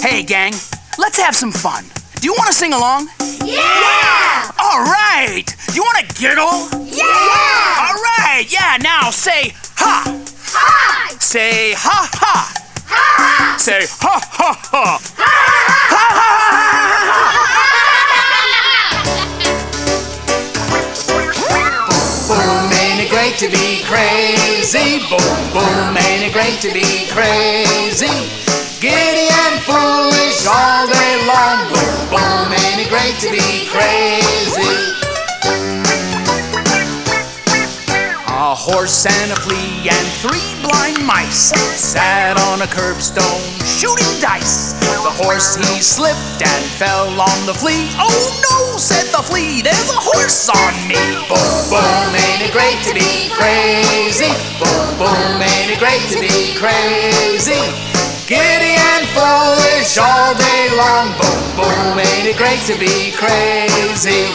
Hey, gang, let's have some fun. Do you want to sing along? Yeah! All right. You want to giggle? Yeah! All right. Yeah, now say ha. Ha! Say ha ha. Ha! Say ha ha ha. Ha! Ha ha ha. Boom, ain't it great to be crazy? Boom, boom, ain't it great to be crazy? Giddy and foolish all day long. Boom, boom, ain't it great to be crazy? A horse and a flea and 3 blind mice sat on a curbstone shooting dice. The horse, he slipped and fell on the flea. Oh no, said the flea, there's a horse on me. Boom, boom, ain't it great to be crazy? Boom, boom, ain't it great to be crazy? Giddy and foolish all day long. Boom, boom, ain't it great to be crazy?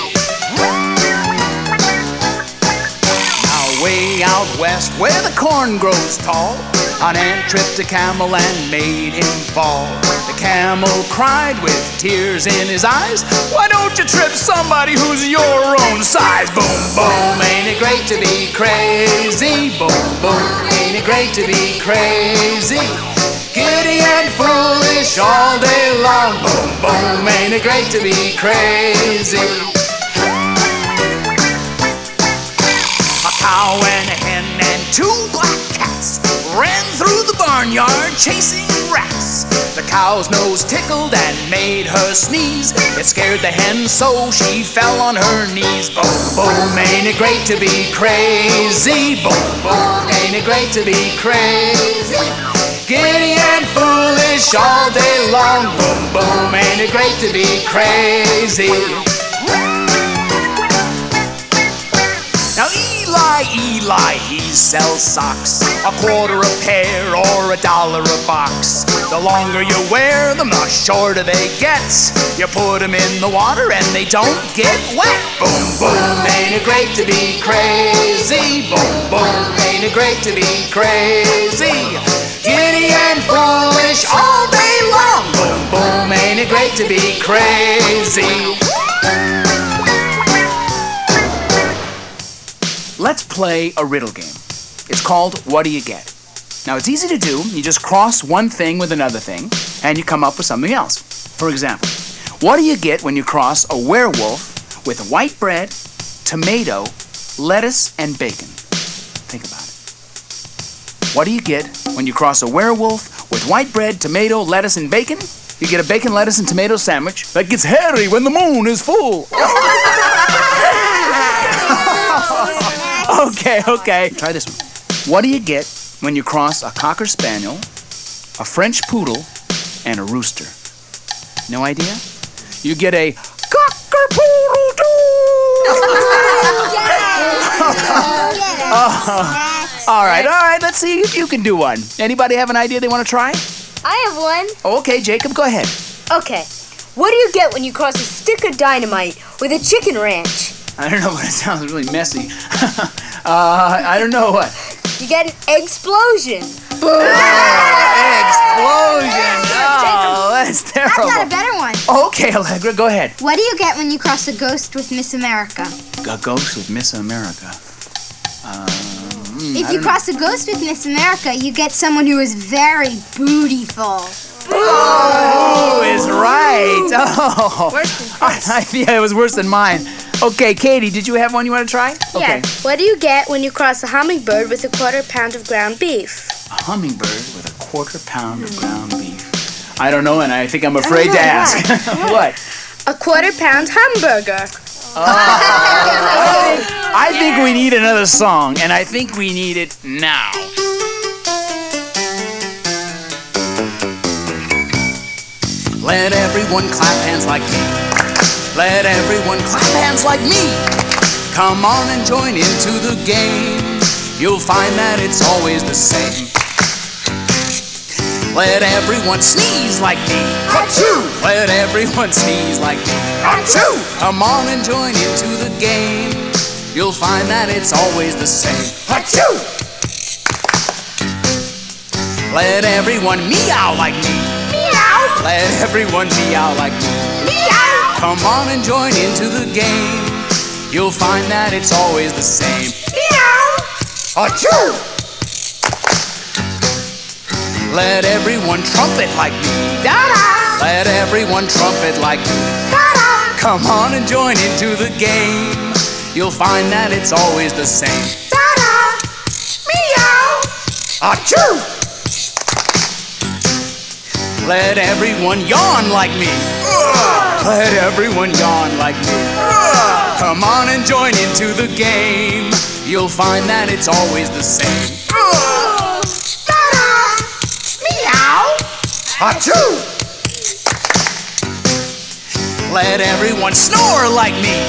Now way out west where the corn grows tall, an ant tripped a camel and made him fall. The camel cried with tears in his eyes, why don't you trip somebody who's your own size? Boom, boom, ain't it great to be crazy? Boom, boom, ain't it great to be crazy? Giddy and foolish all day long. Boom, boom, ain't it great to be crazy? A cow and a hen and 2 black cats ran through the barnyard chasing rats. The cow's nose tickled and made her sneeze. It scared the hen so she fell on her knees. Boom, boom, ain't it great to be crazy? Boom, boom, ain't it great to be crazy? Giddy and foolish all day long. Boom, boom, ain't it great to be crazy? Now Eli, he sells socks, a quarter a pair or $1 a box. The longer you wear them, the shorter they get. You put them in the water and they don't get wet. Boom, boom, ain't it great to be crazy? Boom, boom, ain't it great to be crazy? Giddy and foolish all day long. Boom, boom, ain't it great to be crazy? Let's play a riddle game. It's called What Do You Get? Now, it's easy to do. You just cross one thing with another thing, and you come up with something else. For example, what do you get when you cross a werewolf with white bread, tomato, lettuce, and bacon? Think about it. What do you get when you cross a werewolf with white bread, tomato, lettuce, and bacon? You get a bacon, lettuce, and tomato sandwich that gets hairy when the moon is full. Okay. Try this one. What do you get when you cross a Cocker Spaniel, a French Poodle, and a rooster? No idea? You get a Cocker-Poodle-Doo! All right. Let's see if you can do one. Anybody have an idea they want to try? I have one. Okay, Jacob, go ahead. Okay. What do you get when you cross a stick of dynamite with a chicken ranch? I don't know, but it sounds really messy. I don't know what. You get an explosion. Boom! Explosion! Oh, that's terrible. I've got a better one. Okay, Allegra, go ahead. What do you get when you cross a ghost with Miss America? A ghost with Miss America. If you cross a ghost with Miss America, you get someone who is very bootyful. Oh, is right. Oh. Worse than Chris. Yeah, it was worse than mine. Okay, Katie, did you have one you want to try? Yeah. Okay. What do you get when you cross a hummingbird with a quarter pound of ground beef? A hummingbird with a quarter pound of ground beef. I don't know, and I think I'm afraid to ask. What? A quarter pound hamburger. I think we need another song, and I think we need it now. Let everyone clap hands like me. Let everyone clap hands like me. Come on and join into the game. You'll find that it's always the same. Let everyone sneeze like me. Achoo! Let everyone sneeze like me. Achoo! Come on and join into the game. You'll find that it's always the same. Achoo! Let everyone meow like me. Meow! Let everyone meow like me. Meow! Come on and join into the game. You'll find that it's always the same. Meow! Achoo! Let everyone trumpet like me. Da-da! Let everyone trumpet like me. Da-da! Come on and join into the game. You'll find that it's always the same. Da-da! Meow! Achoo! Let everyone yawn like me. Let everyone yawn like me. Come on and join into the game. You'll find that it's always the same. Meow! Achoo! Let everyone snore like me.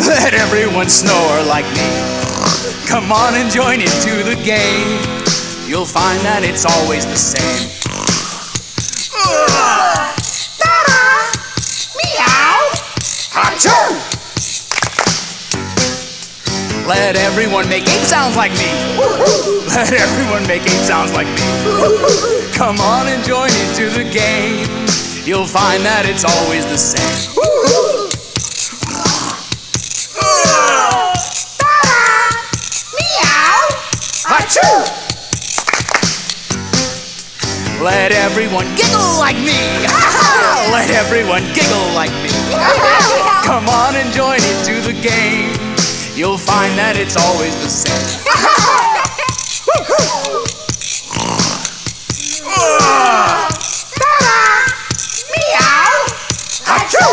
Let everyone snore like me. Come on and join into the game. You'll find that it's always the same. Meow! Achoo! Let everyone make ape sounds like me. Let everyone make ape sounds like me. Come on and join into the game. You'll find that it's always the same. Meow! Achoo! Let everyone giggle like me. Let everyone giggle like me. Come on and join into the game. You'll find that it's always the same. Meow! Achoo!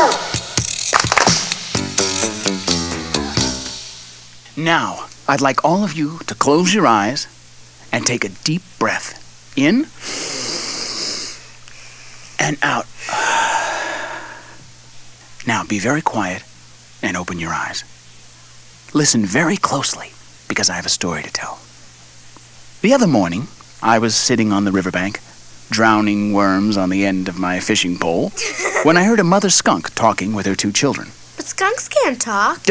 Now, I'd like all of you to close your eyes and take a deep breath. In and out. Now be very quiet and open your eyes. Listen very closely because I have a story to tell. The other morning, I was sitting on the riverbank, drowning worms on the end of my fishing pole, when I heard a mother skunk talking with her 2 children. But skunks can't talk.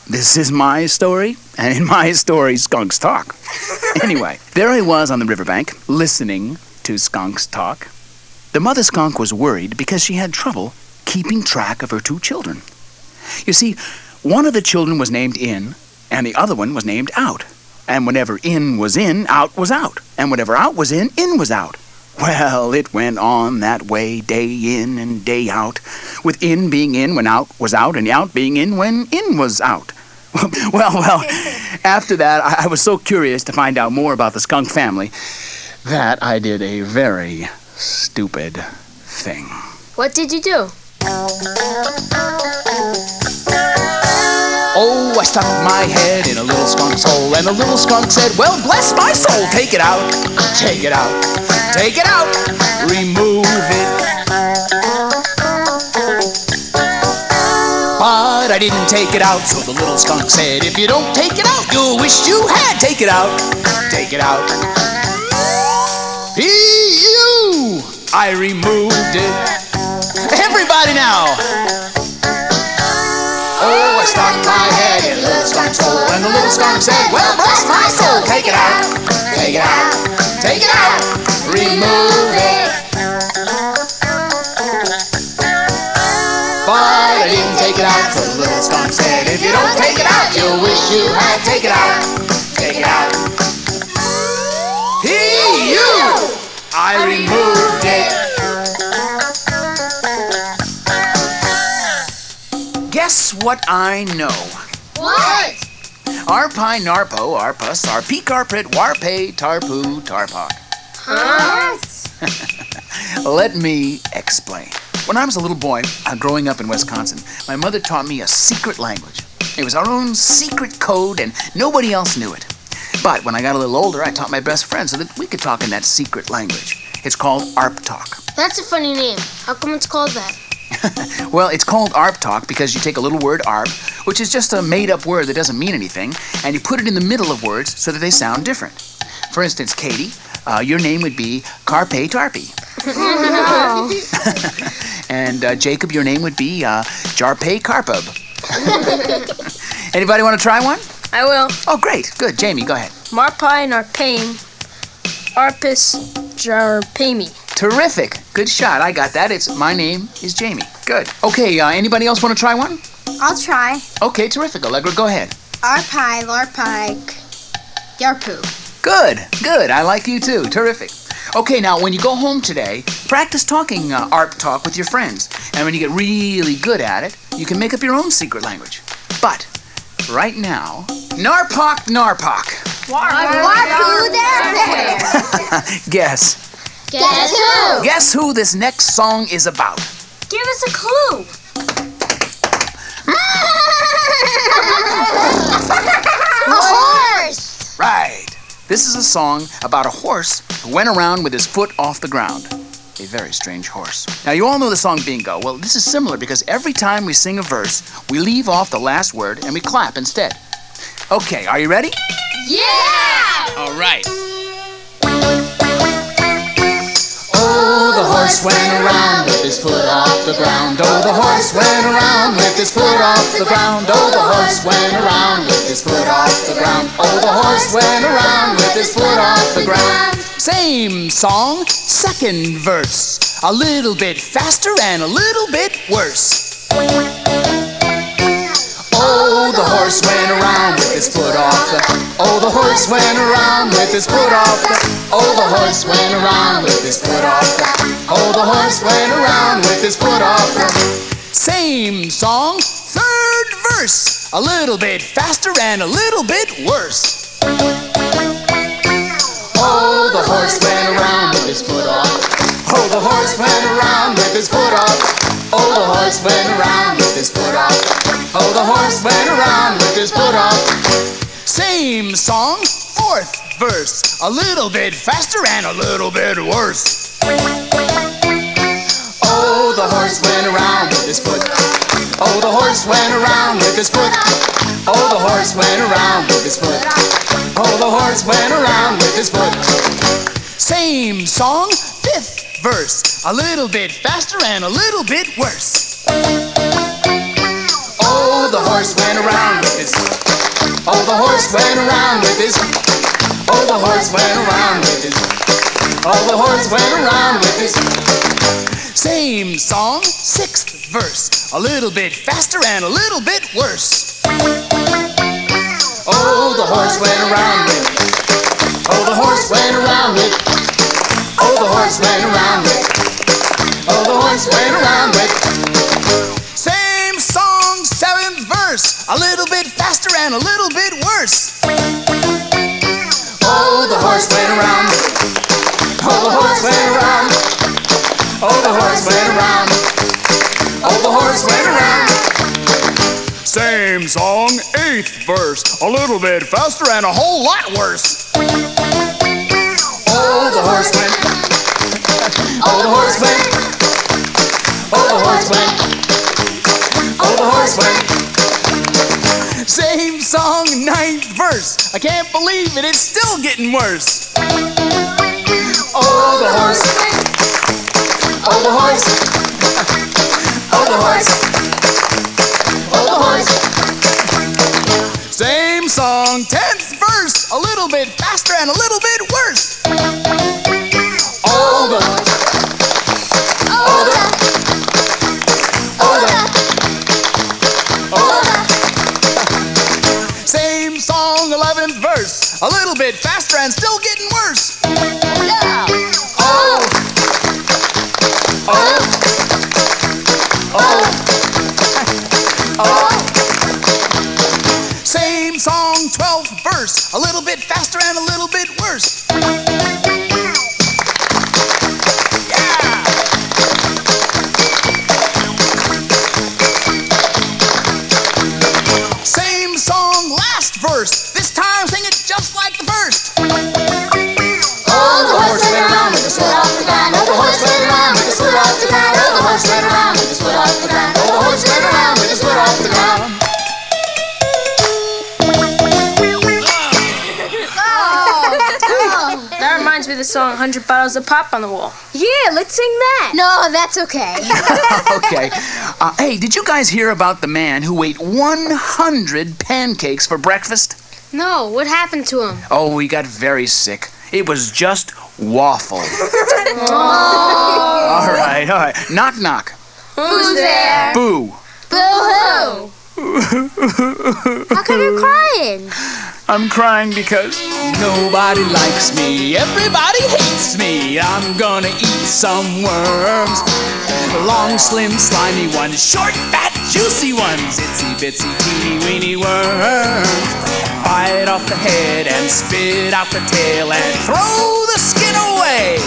This is my story, and in my story, skunks talk. Anyway, there I was on the riverbank, listening to skunks talk. The mother skunk was worried because she had trouble keeping track of her 2 children. You see, one of the children was named In, and the other one was named Out. And whenever In was in, Out was out. And whenever Out was in was out. Well, it went on that way day in and day out, with In being in when Out was out, and Out being in when In was out. Well, after that, I was so curious to find out more about the skunk family that I did a very stupid thing. What did you do? Oh, I stuck my head in a little skunk's hole, and the little skunk said, well, bless my soul, take it out, take it out, take it out, remove it. But I didn't take it out, so the little skunk said, if you don't take it out, you'll wish you had. Take it out, take it out. Pee-you! I removed it. Everybody now! Oh, I stuck my head in a little skunk's hole, and the little skunk said, well, bless my soul, take it out, take it out, take it out, remove it. But I didn't take it out, so the little skunk said, if you don't take it out, you'll wish you had. Take it out, take it out. Pee-you! I removed it. Guess what I know? What? Arpi, Narpo, Arpus, Arpi, Carpet, Warpe, Tarpu, Tarpak. Huh? Let me explain. When I was a little boy, growing up in Wisconsin, my mother taught me a secret language. It was our own secret code, and nobody else knew it. But when I got a little older, I taught my best friend so that we could talk in that secret language. It's called ARP Talk. That's a funny name. How come it's called that? Well, it's called ARP Talk because you take a little word, ARP, which is just a made-up word that doesn't mean anything, and you put it in the middle of words so that they sound different. For instance, Katie, your name would be Carpe Tarpi. No. And Jacob, your name would be Jarpe Carpub. Anybody want to try one? I will. Oh, great. Good. Jamie, go ahead. Marpi Narpame Arpus Jarpami. Terrific. Good shot. I got that. My name is Jamie. Good. Okay, anybody else want to try one? I'll try. Okay, terrific. Allegra, go ahead. Arpie, Lorpike, Yarpoo. Good. I like you too. Terrific. Okay, now when you go home today, practice talking ARP talk with your friends. And when you get really good at it, you can make up your own secret language. But right now, Narpak. Warpoo, there. Guess. Guess who? Guess who this next song is about? Give us a clue. A horse. Right. This is a song about a horse who went around with his foot off the ground. A very strange horse. Now, you all know the song Bingo. Well, this is similar because every time we sing a verse, we leave off the last word and we clap instead. Okay, are you ready? Yeah! All right. Oh, the horse went around with his foot off the ground. Oh, the horse went around with his foot off the ground. Oh, the horse went around with his foot off the ground. Oh, the horse went around with his foot off the ground. Same song, second verse. A little bit faster and a little bit worse. Oh, the horse went around with his foot off the... Oh, the horse went around with his foot off the... Oh, the horse went around with his foot off the... Oh, the horse went around with his foot off the... Same song, third verse. A little bit faster and a little bit worse. Oh, the horse went around with his foot off. Oh, the horse went around with his foot off. Oh, the horse went around with his foot off. Oh, the horse went around with his foot off. Same song, fourth verse. A little bit faster and a little bit worse. Oh, the horse went around with his foot. Oh, the horse went around with his foot. Oh, the horse went around with his foot. Oh, the horse went around with his foot. Same song, fifth verse. A little bit faster and a little bit worse. Oh, the horse went around with his... Oh, the horse went around with his... Oh, the horse went around with his... Oh, the horse went around with his... Same song, sixth verse. A little bit faster and a little bit worse. Oh, the horse went around with... Oh, the horse went around with... Oh, the horse went around with... Oh, the horse went around with... Same song, seventh verse. A little bit faster and a little bit worse. Oh, the horse went around. Oh, the horse went around. Oh, the horse went around. Oh, the horse went around. Same song, eighth verse. A little bit faster and a whole lot worse. Oh, the horse went. Oh, the horse went. Oh, the horse went. Oh, the horse went. Same song, ninth verse. I can't believe it, it's still getting worse. Oh, the horse. Oh, the horse. Oh, the horse. Oh, the horse. Same song, 10th verse. A little bit faster and a little bit worse. Oh, the... Oh, the... Oh, the... Oh, the... Same song, 11th verse. A little bit faster and still getting worse. Yeah. Oh. Oh. Oh. Oh. Same song, 12th verse. A little bit faster and a little bit worse. Yeah. Same song, last verse. This time sing it just like the first. Oh, the horse went around with his foot off the ground. Oh, the horse went around with his foot off the ground. Oh, the horse went around with his foot off the ground. Oh, the horse went around with his foot off the ground. That reminds me of the song 100 Bottles of Pop on the Wall. Yeah, let's sing that. No, that's okay. Okay. Hey, did you guys hear about the man who ate 100 pancakes for breakfast? No, what happened to him? Oh, he got very sick. It was just waffle. All right. Knock, knock. Who's there? Boo. Boo-hoo! How come you're crying? I'm crying because nobody likes me. Everybody hates me. I'm gonna eat some worms. Long, slim, slimy ones. Short, fat, juicy ones. Itsy, bitsy, teeny, weeny worms. Bite off the head and spit out the tail and throw the skin away.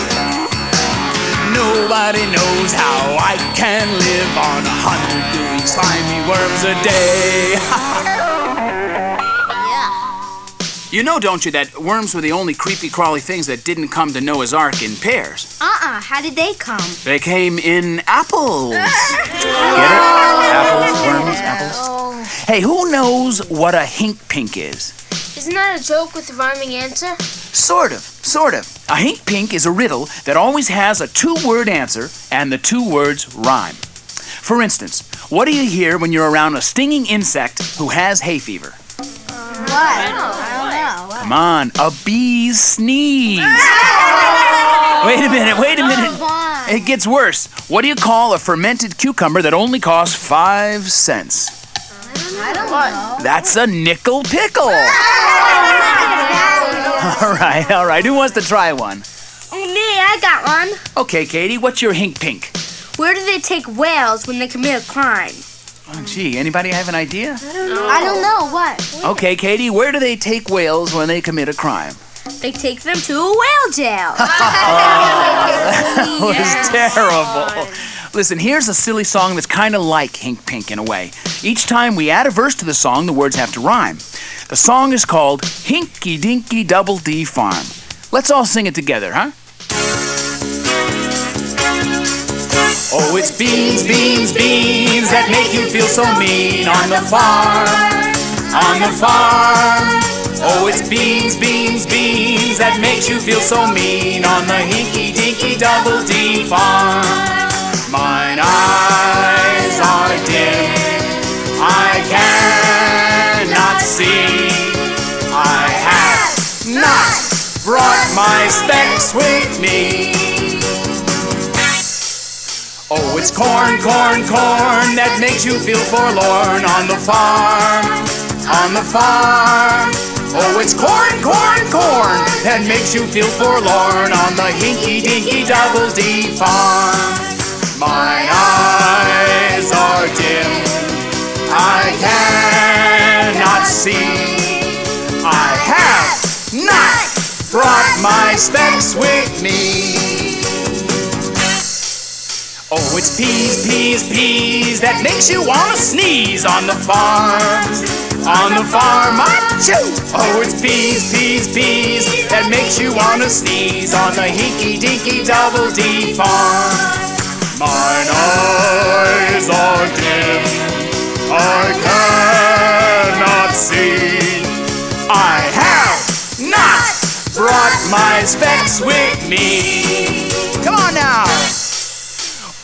Nobody knows how I can live on 100 gooey, slimy worms a day. You know, don't you, that worms were the only creepy, crawly things that didn't come to Noah's Ark in pairs? How did they come? They came in apples. Get it? Apples, worms, apples. Hey, who knows what a hink pink is? Isn't that a joke with a rhyming answer? Sort of. A hink pink is a riddle that always has a two-word answer and the two words rhyme. For instance, what do you hear when you're around a stinging insect who has hay fever? What? I don't know. Come on, a bee's sneeze. Wait a minute. It gets worse. What do you call a fermented cucumber that only costs 5 cents? I don't know. That's a nickel pickle. All right. Who wants to try one? Me, I got one. Okay, Katie, what's your hink pink? Where do they take whales when they commit a crime? Oh, gee, anybody have an idea? I don't know. What? Okay, Katie, where do they take whales when they commit a crime? They take them to a whale jail. That was terrible. Listen, here's a silly song that's kind of like Hink Pink in a way. Each time we add a verse to the song, the words have to rhyme. The song is called Hinky Dinky Double D Farm. Let's all sing it together, huh? Oh, it's beans, beans, beans that make you feel so mean on the farm, on the farm. Oh, it's beans, beans, beans that makes you feel so mean on the Hinky Dinky Double D Farm. Mine eyes are dim, I cannot see. I have not brought my specs with me. Oh, it's corn, corn, corn that makes you feel forlorn on the farm, on the farm. Oh, it's corn, corn, corn that makes you feel forlorn on the Hinky Dinky Double D Farm. My eyes are dim, I cannot see. I have not brought my specs with me. Oh, it's peas, peas, peas that makes you want to sneeze on the farm, on the farm, achoo! Oh, it's peas, peas, peas that makes you want to sneeze on the Hinky Dinky Double D Farm. Mine eyes are dim, I cannot see. I have not brought my specs with me. Come on now.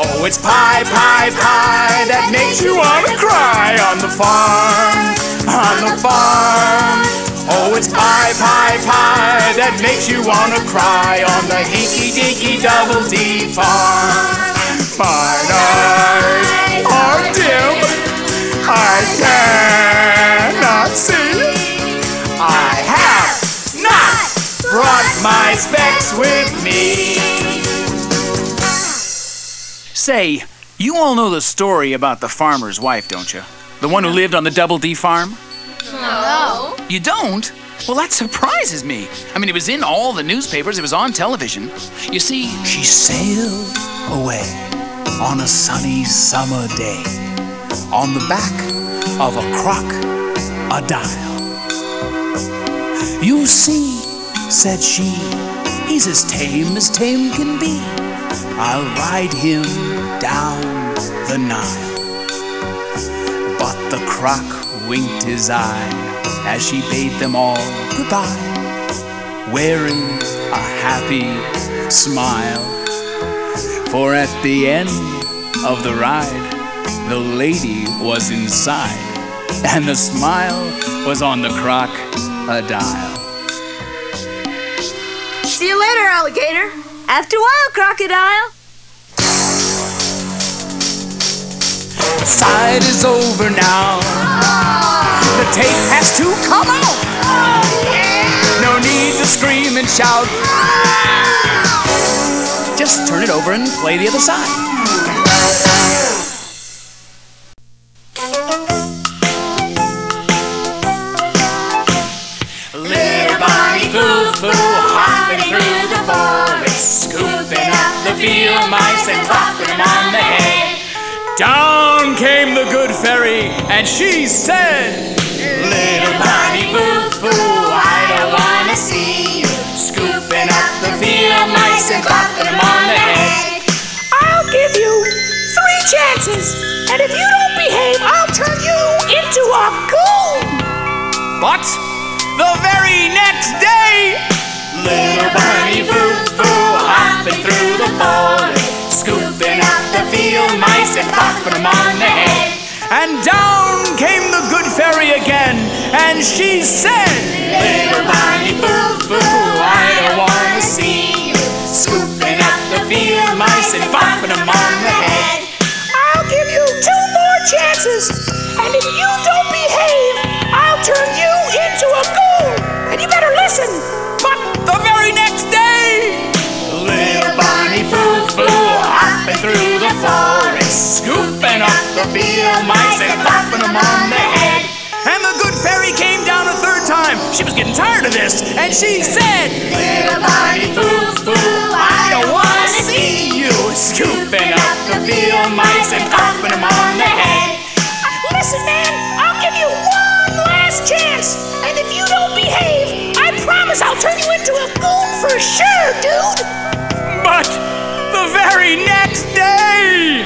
Oh, it's pie, pie, pie that makes you want to cry on the farm, on the farm. Oh, it's pie, pie, pie that makes you want to cry on the Hinky Dinky Double D Farm. Mine eyes are dim, I cannot see. I have not brought my specs with me. Say, you all know the story about the farmer's wife, don't you? The one who lived on the Double D Farm? No. You don't? Well, that surprises me. I mean, it was in all the newspapers, it was on television. You see, she sailed away on a sunny summer day on the back of a crocodile. You see, said she, he's as tame can be. I'll ride him down the Nile. But the croc winked his eye as she bade them all goodbye, wearing a happy smile. For at the end of the ride, the lady was inside, and the smile was on the crocodile. later, alligator. After a while, crocodile. The fight is over now. The tape has to come out. No need to scream and shout. Just turn it over and play the other side. Little bunny foo-foo hopping through the forest, scooping up the field mice and clapping them on the head. Down came the good fairy, and she said, Little bunny foo-foo, I don't wanna see you scooping up the field mice and clapping them on the head. I'll give you 3 chances, and if you don't behave, I'll turn you into a goon. But the very next day, little bunny foo-foo hopping through the forest, scooping up the field mice and clapping them on the head. And down came the good fairy again, and she said, Little bunny foo-foo, I don't wanna see you scooping up the field mice and clapping them on the head. I'll give you 2 more chances, and if you don't behave, I'll turn you into a goon. And you better listen. But the very next day, little bunny foo-foo hopping through the forest, scooping up the field mice and clapping them on the head. And the good fairy came down a 3rd time. She was getting tired of this, and she said, Little bunny foo-foo, I don't wanna see you scooping up the field mice and clapping them on the head. Listen, man, I'll give you 1 last chance, and if you don't behave, I promise I'll turn you into a goon for sure, dude. But the very next day,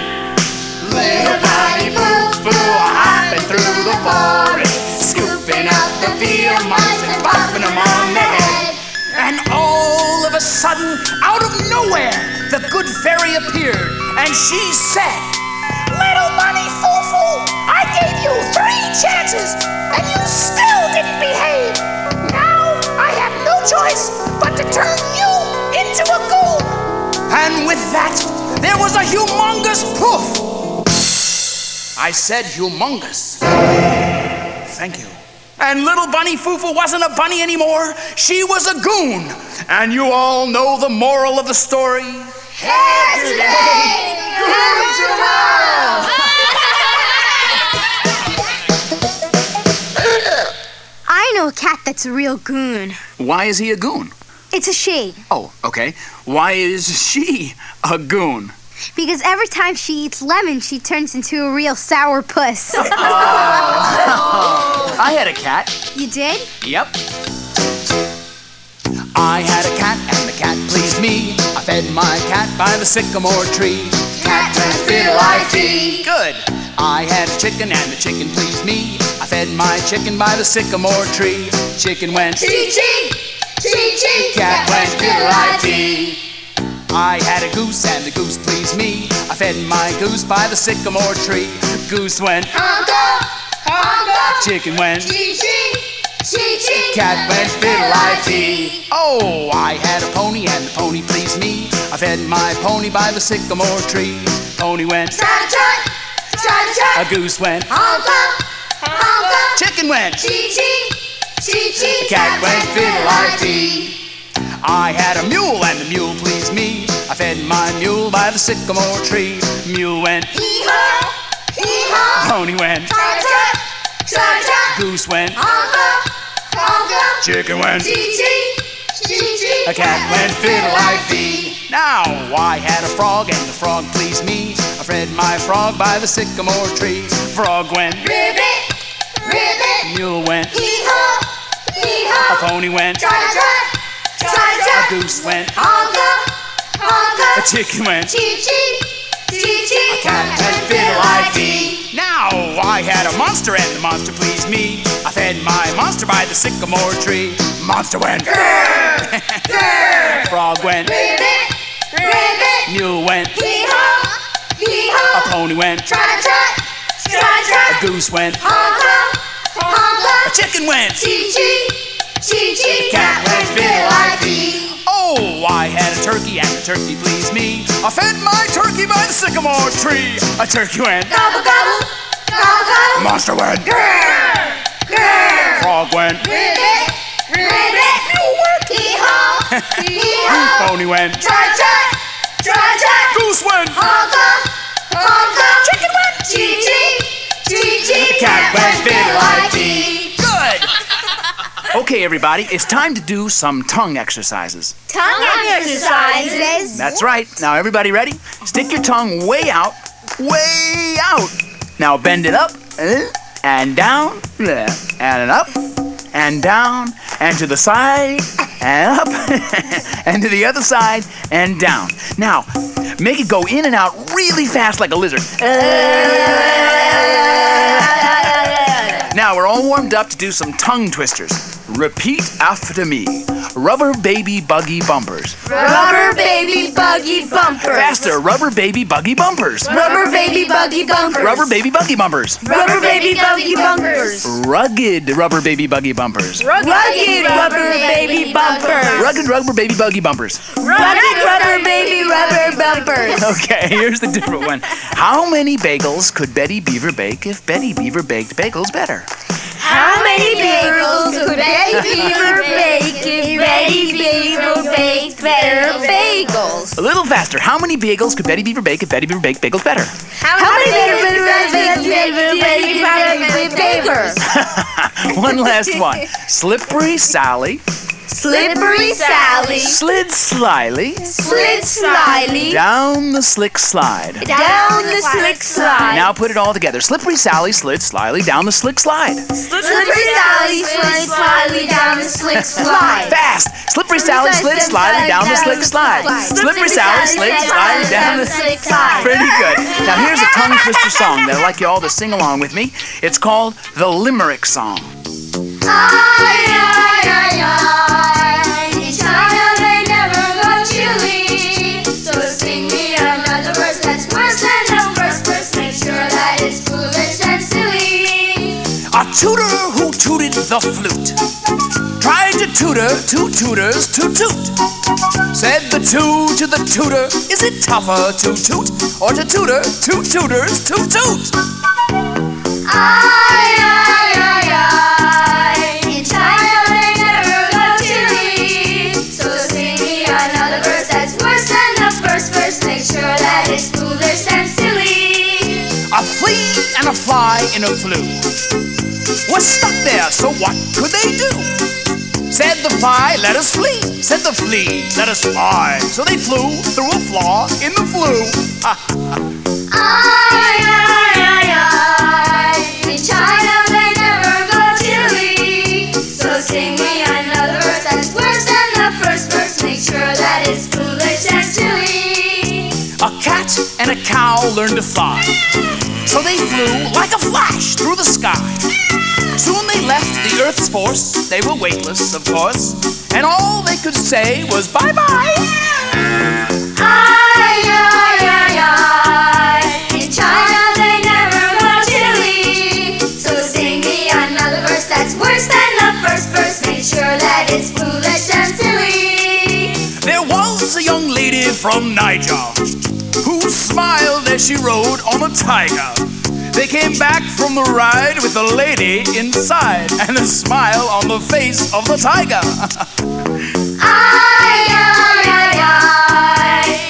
little bunny foo-foo hopping through the forest, scooping up the field mice and clapping them on the head. And all of a sudden, out of nowhere, the good fairy appeared, and she said, Little bunny foo-foo, I gave you 3 chances, and you still didn't behave. Now I have no choice but to turn you into a goon. And with that, there was a humongous poof. I said humongous. Thank you. And little bunny foo-foo wasn't a bunny anymore. She was a goon. And you all know the moral of the story. Hair today, goon tomorrow. I know a cat that's a real goon. Why is he a goon? It's a she. Oh, okay. Why is she a goon? Because every time she eats lemon, she turns into a real sour puss. I had a cat. You did? Yep. I had a cat and the cat pleased me. I fed my cat by the sycamore tree. Cat went fiddle-I-dee. Good. I had a chicken and the chicken pleased me. I fed my chicken by the sycamore tree. Chicken went chee-chee, chee-chee. Cat went fiddle-I-dee. I had a goose and the goose pleased me. I fed my goose by the sycamore tree. Goose went honka, honka. Chicken went chee-chee, chee-chee. Cat went fiddle-I-dee. Oh, I had a pony and the pony pleased me. I fed my pony by the sycamore tree. Pony went trot, trot, trot, trot. A goose went honka, honka. Chicken went chee-chee, chee-chee. Cat went fiddle-I-dee. I had a mule and the mule pleased me. I fed my mule by the sycamore tree. Mule went hee-haw, hee-haw. Pony went trot, trot, trot, trot. Goose went honka, honka. Chicken went chee-chee, chee-chee. A cat went fiddle-I-dee. Now I had a frog and the frog pleased me. I fed my frog by the sycamore tree. Frog went ribbit, ribbit. Mule went hee-haw, hee-haw. A pony went trot, trot, trot, trot. A goose went honka, honka. A chicken went chee-chee, chee-chee. A cat went fiddle-I-dee. Now I had a monster and the monster pleased me. I fed my monster by the sycamore tree. Monster went grr, grr. Frog went ribbit, ribbit. Mule went hee-haw, hee-haw. A pony went trot, trot, trot, trot. A goose went honka, honka. A chicken went chee-chee, chee-chee. Cat went fiddle-I-dee. Oh, turkey and the turkey pleased me. I fed my turkey by the sycamore tree. A turkey went Gobble, gobble, gobble, gobble. Monster went Grrr, grrr. Frog went Ribbit, ribbit. Hee-haw, hee-haw. Pony went Try, try, try, try. Goose went Honka, honka. Chicken went chee-chee, chee-chee. Cat went fiddle-I-dee. Good. Okay, everybody, it's time to do some tongue exercises. Tongue exercises. That's right. Now, everybody ready? Stick your tongue way out, way out. Now, bend it up, and down, and up, and down, and to the side, and up, and to the other side, and down. Now, make it go in and out really fast like a lizard. Now, we're all warmed up to do some tongue twisters. Repeat after me. Rubber baby buggy bumpers. Rubber baby buggy bumpers. Faster. Rubber baby buggy bumpers. Rubber baby buggy bumpers. Rubber baby buggy bumpers. Rubber baby buggy bumpers. Rugged rubber baby buggy bumpers. Rugged rubber baby bumpers. Rugged rubber baby buggy bumpers. Rugged rubber baby rubber bumpers. Okay, here's the different one. How many bagels could Betty Beaver bake if Betty Beaver baked bagels better? How many bagels could Betty Beaver bake if Betty Beaver baked better bagels? A little faster. How many bagels could Betty Beaver bake if Betty Beaver baked bagels better? How many bagels could Betty Beaver bake bagels? One last one. Slippery Sally Slippery Sally slid slyly slid slyly down the slick slide. down the slick slide. Now put it all together. Slippery Sally slid slyly down the slick slide. Slippery Sally slid slyly down the slick slide. Fast! Slippery Sally slid slyly down the slick slide. Slippery Sally slid slyly down the slick slide. Pretty good. Now here's a tongue twister song that I'd like you all to sing along with me. It's called the Limerick Song. In China they never go chili. So sing me another verse that's worse than the first verse. Make sure that it's foolish and silly. A tutor who tooted the flute tried to tutor two tutors to toot. Said the two to the tutor, is it tougher to toot or to tutor two tutors to toot? In China they never go chili. So sing me another verse that's worse than the first verse. Make sure that it's foolish and silly. A flea and a fly in a flue was stuck there, so what could they do? Said the fly, let us flee. Said the flea, let us fly. So they flew through a flaw in the flue. In China they never go chili. So sing me another verse that's worse than the first verse. Make sure that it's foolish and silly. A cat and a cow learned to fly. So they flew like a flash through the sky. Soon they left the Earth's force. They were weightless, of course, and all they could say was bye-bye. In China they never go chili. So sing me another verse that's worse than the first verse. Make sure that it's foolish and silly. There was a young lady from Niger who smiled as she rode on a tiger. They came back from the ride with a lady inside and a smile on the face of the tiger.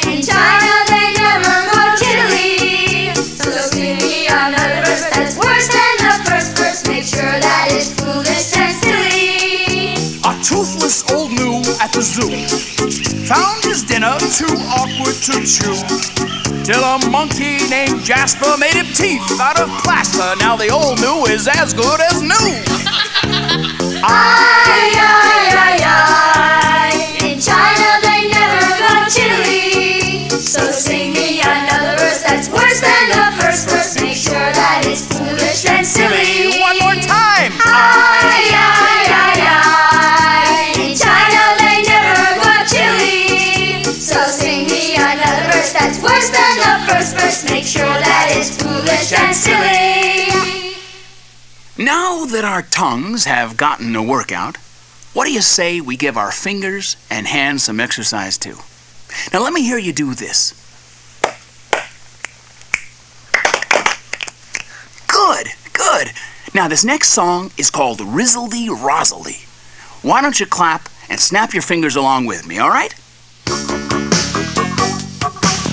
In China they never go chili. So sing me another verse that's worse than the first verse. Make sure that it's foolish and silly. A toothless old gnu at the zoo found his dinner too awkward to chew, till a monkey named Jasper made him teeth out of plaster. Now the old gnu is as good as new. In China they never go chili. So sing me another verse that's worse than the first verse. Make sure that it's foolish and silly. One more time. In China they never go chili. So sing me another verse that's worse than the first verse. Make sure that it's foolish and silly. Now that our tongues have gotten a workout, what do you say we give our fingers and hands some exercise too? Now let me hear you do this. Good, good. Now this next song is called Rizzledy Rozzledy. Why don't you clap and snap your fingers along with me, all right?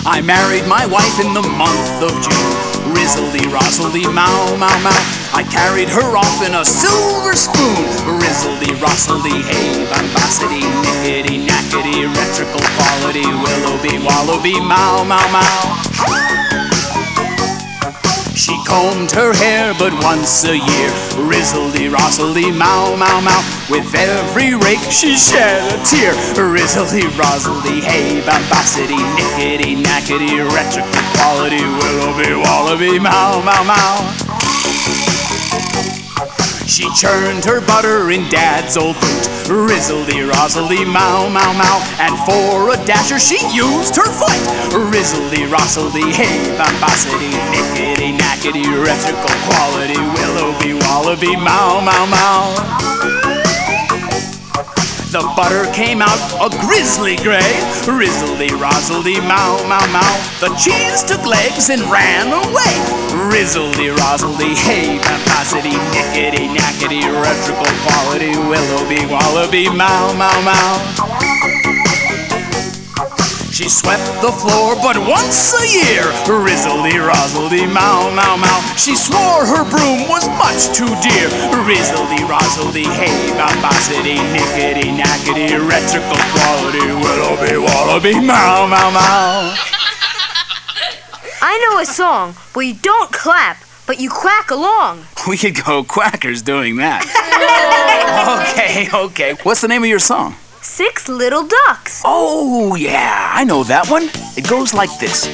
I married my wife in the month of June. Rizzledy Rozzledy, mow, mow, mow. I carried her off in a silver spoon. Rizzledy Rozzledy, hey, bombacity, nickety, knackety, retrical quality, willowby, wallowby, mow, mow, mow. She combed her hair but once a year. Rizzledy Rozzledy, mow, mow, mow. With every rake she shed a tear. Rizzledy Rozzledy, hey, bombacity, nickety, knackety, retrical quality, willowby, wallowby, mow, mow, mow. She churned her butter in Dad's old boot. Rizzledy Rozzledy, mow, mow, mow. And for a dasher she used her foot. Rizzledy Rozzledy, hey, bombacity, nickety, knackety, retrical quality, willowby, wallowby, mow, mow, mow. The butter came out a grizzly gray. Rizzledy Rozzledy, mow, mow, mow. The cheese took legs and ran away. Rizzledy Rozzledy, hey, bombacity, nickety, knackety, retrical quality, willowby, wallowby, mow, mow, mow. She swept the floor but once a year. Rizzledy Rozzledy, mow, mow, mow. She swore her broom was much too dear. Rizzledy Rozzledy, hey, bombacity, nickety, knackety, retrical quality, willowby, wallowby, mow, mow, mow. I know a song where you don't clap, but you quack along. We could go quackers doing that. Okay. What's the name of your song? 6 Little Ducks. Oh, yeah, I know that one. It goes like this.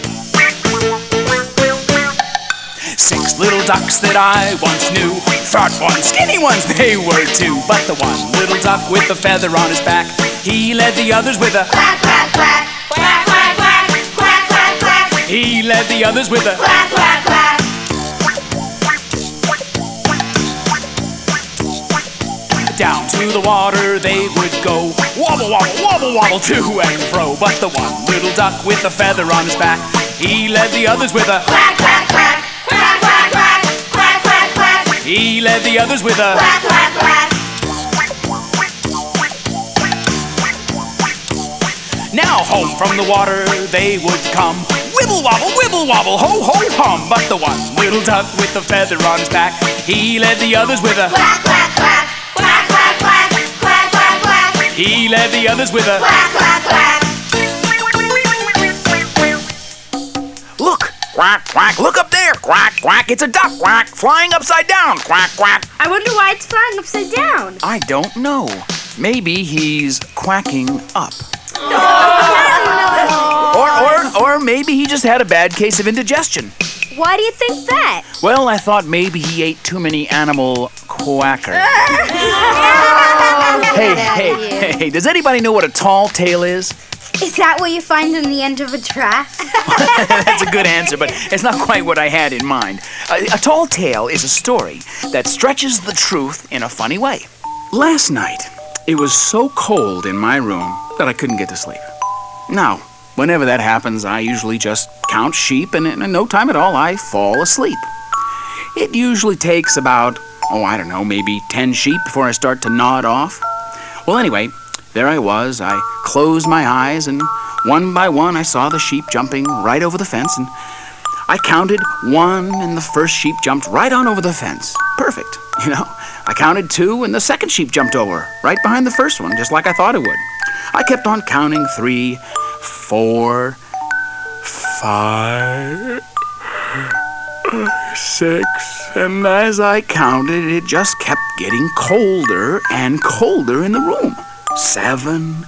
6 little ducks that I once knew, fat ones, skinny ones, they were too. But the one little duck with the feather on his back, he led the others with a quack, quack, quack, quack, quack, quack, quack, quack, quack. He led the others with a quack, quack, quack. Down to the water they would go, wobble, wobble, wobble, wobble, to and fro. But the one little duck with the feather on his back, he led the others with a quack, quack, quack, quack, quack, quack, quack, quack, quack. He led the others with a quack, quack, quack. Now home from the water they would come, wibble, wobble, ho, ho, hum. But the one little duck with the feather on his back, he led the others with a quack, quack, quack. He led the others with a quack, quack, quack. Look, quack, quack, look up there, quack, quack, it's a duck, quack, flying upside down, quack, quack. I wonder why it's flying upside down. I don't know. Maybe he's quacking up. Or maybe he just had a bad case of indigestion. Why do you think that? Well, I thought maybe he ate too many animal quackers. Hey, does anybody know what a tall tale is? Is that what you find in the end of a draft? That's a good answer, but it's not quite what I had in mind. A tall tale is a story that stretches the truth in a funny way. Last night, it was so cold in my room that I couldn't get to sleep. Now, whenever that happens, I usually just count sheep, and in no time at all, I fall asleep. It usually takes about, I don't know, maybe 10 sheep before I start to nod off. Well, anyway, there I was. I closed my eyes, and one by one I saw the sheep jumping right over the fence, and I counted 1, and the first sheep jumped right on over the fence. Perfect, you know. I counted 2, and the second sheep jumped over, right behind the first one, just like I thought it would. I kept on counting 3, 4, 5, 6, and as I counted, it just kept getting colder and colder in the room. 7,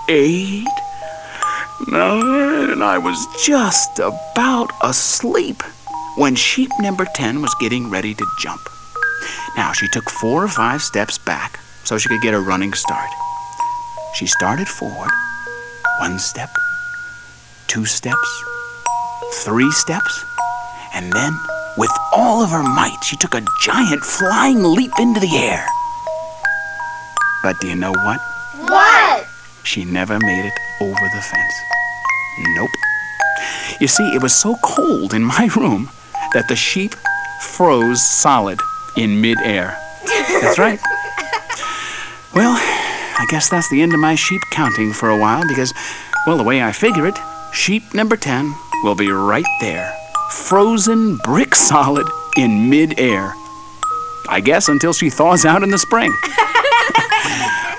8, 9, and I was just about asleep when sheep number 10 was getting ready to jump. Now, she took 4 or 5 steps back so she could get a running start. She started forward, 1 step, 2 steps, 3 steps, and then, with all of her might, she took a giant flying leap into the air. But do you know what? What? She never made it over the fence. Nope. You see, it was so cold in my room that the sheep froze solid in midair. That's right. Well, I guess that's the end of my sheep counting for a while because, well, the way I figure it, sheep number 10 will be right there, frozen brick solid in midair. I guess until she thaws out in the spring.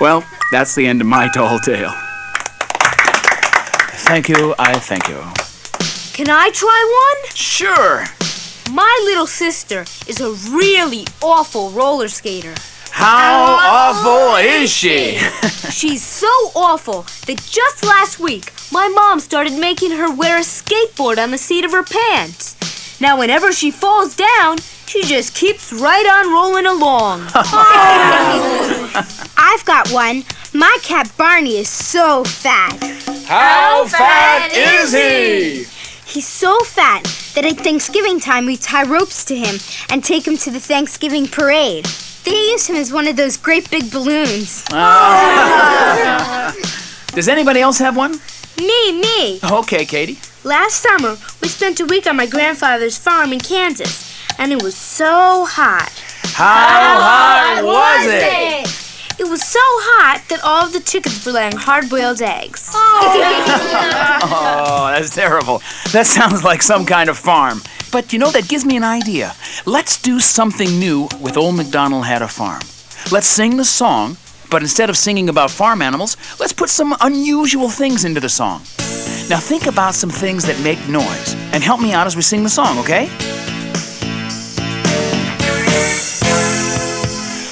Well, that's the end of my tall tale. Thank you, I thank you. Can I try one? Sure. My little sister is a really awful roller skater. How awful is she? She's so awful that just last week, my mom started making her wear a skateboard on the seat of her pants. Now, whenever she falls down, she just keeps right on rolling along. I've got one. My cat Barney is so fat. How fat is he? He's so fat that at Thanksgiving time we tie ropes to him and take him to the Thanksgiving parade. They use him as one of those great big balloons. Does anybody else have one? Me. Okay, Katie. Last summer, we spent a week on my grandfather's farm in Kansas, and it was so hot. How hot was it? It was so hot that all of the chickens were laying hard-boiled eggs. Oh, that's terrible. That sounds like some kind of farm. But you know, that gives me an idea. Let's do something new with Old MacDonald Had a Farm. Let's sing the song, but instead of singing about farm animals, let's put some unusual things into the song. Now think about some things that make noise, and help me out as we sing the song, okay?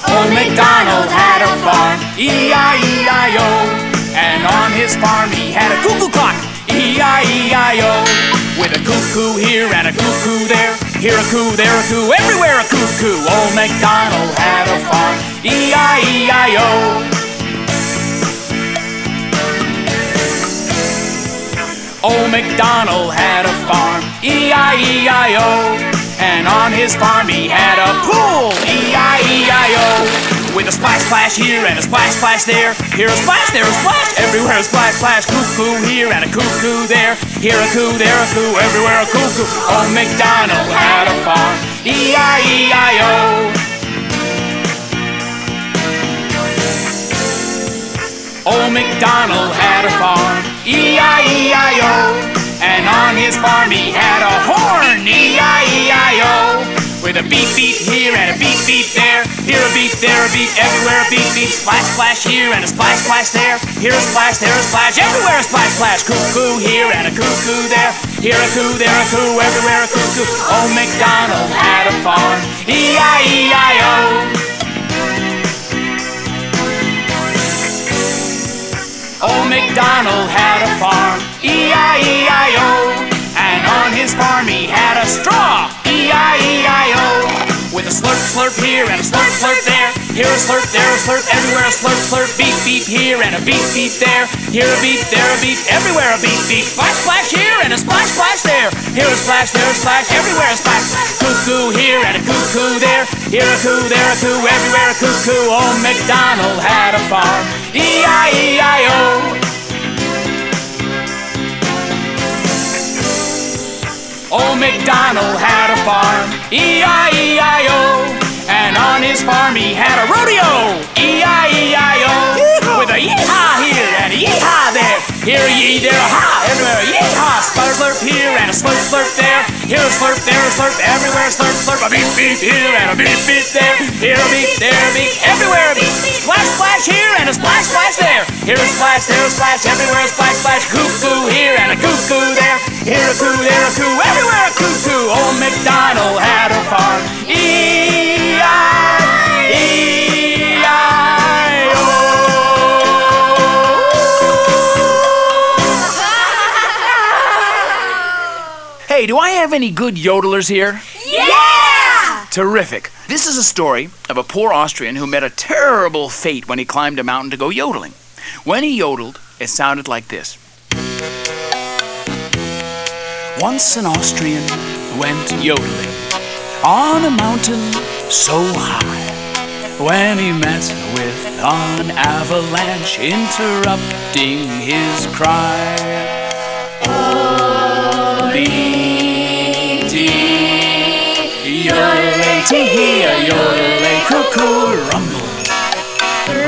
Old MacDonald had a farm, E-I-E-I-O. And on his farm he had a cuckoo clock, E-I-E-I-O. With a cuckoo here and a cuckoo there, here a coo, there a coo, everywhere a cuckoo. Old MacDonald had a farm, E-I-E-I-O. Old MacDonald had a farm, E-I-E-I-O. And on his farm he had a pool, E-I-E-I-O. With a splash, splash here and a splash, splash there. Here a splash, there a splash, everywhere a splash, splash. Cuckoo here and a cuckoo there. Here a coo, there a coo, everywhere a cuckoo. Old MacDonald had a farm, E-I-E-I-O. Old MacDonald had a farm, E-I-E-I-O. And on his farm he had a horn, E-I-E-I-O. With a beep, beep here and a beep, beep there. Here a beep, there a beep, everywhere a beep, beep. Splash, splash here and a splash, splash there. Here a splash, there a splash, everywhere a splash, splash. Cuckoo here and a cuckoo there. Here a coo, there a coo, everywhere a cuckoo. Old MacDonald had a farm, E-I-E-I-O. Old MacDonald had a farm, E-I-E-I-O. And on his farm he had a straw, E-I-E-I-O. With a slurp, slurp here and a slurp, slurp there. Here a slurp, there a slurp, everywhere a slurp, slurp. Beep, beep here and a beep, beep there. Here a beep, there a beep, everywhere a beep, beep. Splash, splash here and a splash, splash there. Here a splash, there a splash, everywhere a splash. Cuckoo here and a cuckoo there. Here a coo, there a coo, everywhere a cuckoo. Old MacDonald had a farm, E-I-E-I-O. Old MacDonald had a farm, E-I-E-I-O. And on his farm he had a rodeo, E-I-E-I-O. With a yee-haw here and a yee-haw there. Here a yee, there a ha, everywhere a yee-haw. Sputter slurp here and a slurp, slurp there. Here a slurp, there a slurp, everywhere a slurp, slurp. A beep, beep here and a beep, beep there. Here a beep, there a beep, everywhere a beep. Splash, splash here and a splash, splash there. Here a splash, there a splash, everywhere a splash, splash. Cuckoo here and a cuckoo there. Here a coo, there a coo, everywhere a cuckoo. Old MacDonald had a farm, E-I-E-I-O. Hey, do I have any good yodelers here? Yeah! Terrific. This is a story of a poor Austrian who met a terrible fate when he climbed a mountain to go yodeling. When he yodeled, it sounded like this. Once an Austrian went yodeling on a mountain so high, when he met with an avalanche interrupting his cry. Yodel-ay-cuckoo, rumble,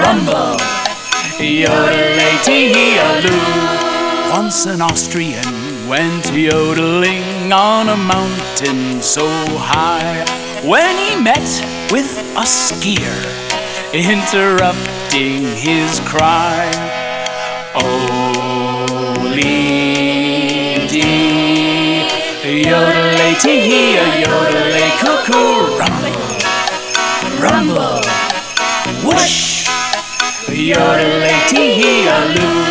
rumble, yodel-ay-tee-hee-a-loo. Once an Austrian went yodeling on a mountain so high when he met with a skier interrupting his cry. Oh-lee-dee, yodel-ay-tee-hee-a, yodel-ay-cuckoo, rumble, rumble, whoosh, yodel-ay-tee-hee-a-loo.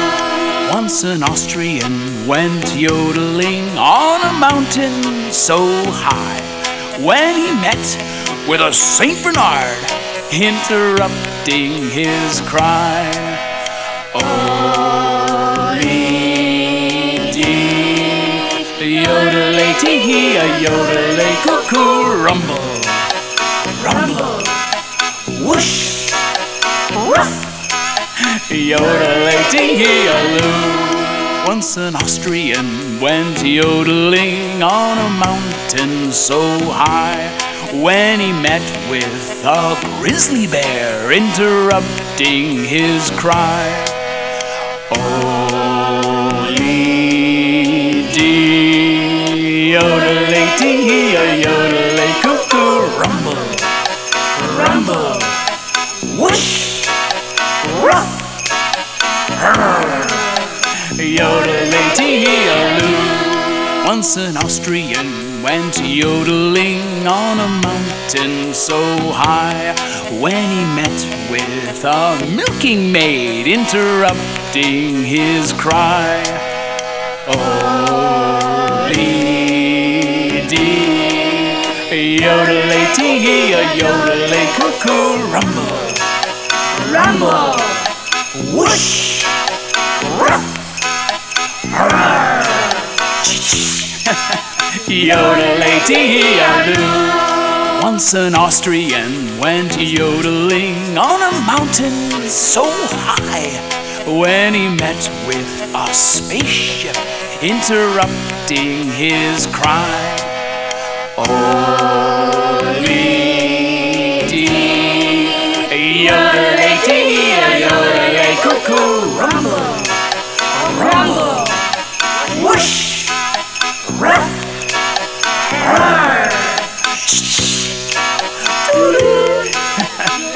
Once an Austrian went yodeling on a mountain so high when he met with a Saint Bernard interrupting his cry. Oh-lee-dee, yodel-ay-tee-hee-a, yodel-ay-cuckoo, rumble, rumble, whoosh, ruff, yodel-ay-tee-hee-a-loo. Once an Austrian went yodeling on a mountain so high when he met with a grizzly bear interrupting his cry. Oh-lee-dee, yodel-ay-tee-hee-a, yodel-ay-cuckoo, rumble, rumble, whoosh, ruff, yodel-ay-tee-hee-a-loo. Once an Austrian went yodeling on a mountain so high when he met with a milking maid interrupting his cry. Oh-lee-dee, yodel-ay-tee-hee-a, yodel-ay-cuckoo, rumble, rumble, whoosh, ruff, yodel-ay-tee-hee-a-loo. Once an Austrian went yodeling on a mountain so high when he met with a spaceship interrupting his cry. Oh-lee-dee, yodel-ay-tee-hee-a, yodel-ay-cuckoo, rumble, rumble, whoosh, ruff,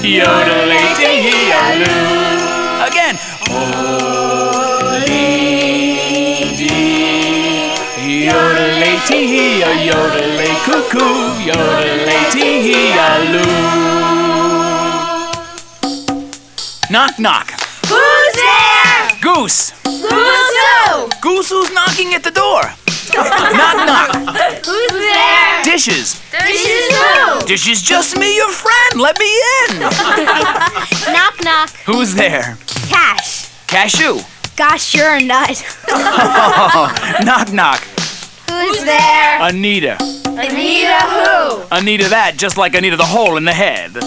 yodel-ay-tee-hee-a-loo. Again. Oh-lee-dee, yodel-ay-tee-hee-a, yodel-ay-cuckoo, yodel-ay-tee-hee-a-loo. Knock, knock. Who's there? Goose. Who's who? Goose who's knocking at the door. Knock, knock. Who's there? Dishes. Dishes who? Dishes just me, your friend. Let me in. Knock, knock. Who's there? Cash. Cashew. Gosh, you're a nut. Knock, knock. Who's there? Anita. Anita who? Anita that, just like Anita the hole in the head.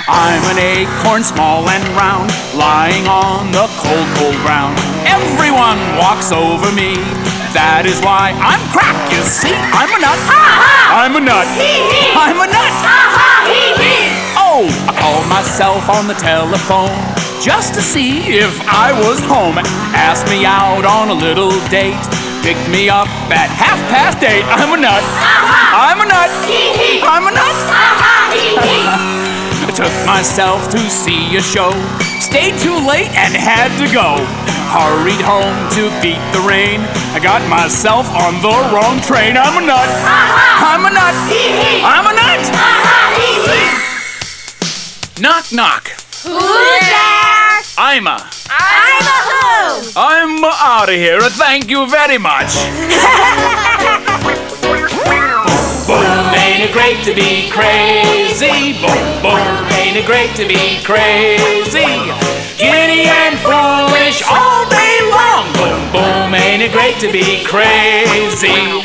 I'm an acorn small and round, lying on the cold, cold ground. Everyone walks over me. That is why I'm crack, you see. I'm a nut. I'm a nut. I'm a nut. Oh, I called myself on the telephone just to see if I was home. Asked me out on a little date. Picked me up at 8:30. I'm a nut. I'm a nut. I'm a nut. I took myself to see a show. Stayed too late and had to go. Hurried home to beat the rain. I got myself on the wrong train. I'm a nut. I'm a nut. I'm a nut. Knock, knock. Who's there? I'm a who? I'm out of here. Thank you very much. Boom, ain't it great to be crazy? Boom, boom, ain't it great to be crazy? Giddy and foolish all day long. Boom, boom, ain't it great to be crazy?